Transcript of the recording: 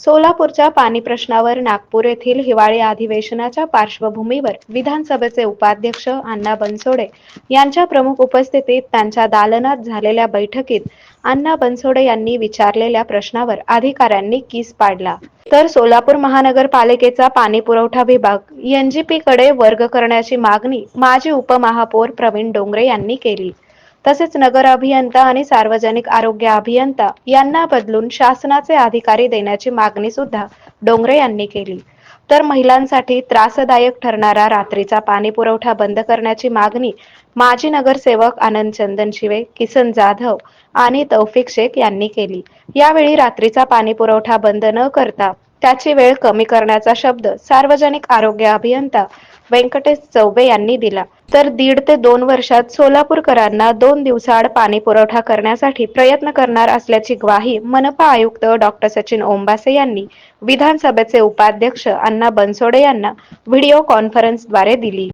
सोलापूरच्या पाणी प्रश्नावर नागपूर येथील हिवाळी अधिवेशनाच्या पार्श्वभूमीवर विधानसभेचे उपाध्यक्ष अण्णा बनसोडे यांच्या प्रमुख उपस्थितीत त्यांच्या दालनात झालेल्या बैठकीत अण्णा बनसोडे यांनी विचारलेल्या प्रश्नावर अधिकाऱ्यांनी किस पाडला. तर सोलापूर महानगरपालिकेचा पाणी पुरवठा विभाग एनजीपी कडे वर्ग करण्याची मागणी माजी उपमहापौर प्रवीण डोंगरे यांनी केली. तसेच नगर अभियंता आणि सार्वजनिक आरोग्य अभियंता यांना बदलून शासनाचे अधिकारी देण्याची मागणी सुद्धा डोंगरे यांनी केली. तर महिलांसाठी त्रासदायक ठरणारा रात्रीचा पाणी पुरवठा बंद करण्याची मागणी माजी नगरसेवक आनंद चंदनशिवे, किसन जाधव आणि तौफिक शेख यांनी केली. यावेळी रात्रीचा पाणी पुरवठा बंद न करता त्याची वेळ कमी करण्याचा शब्द सार्वजनिक आरोग्य अभियंता व्यंकटेश चौबे यांनी दिला. तर 1.5 ते 2 वर्षात सोलापूरकरांना 2 दिवसाआड पाणी पुरवठा करण्यासाठी प्रयत्न करणार असल्याची ग्वाही मनपा आयुक्त डॉक्टर सचिन ओंबासे यांनी विधानसभेचे उपाध्यक्ष अण्णा बनसोडे यांना व्हिडिओ कॉन्फरन्सद्वारे दिली.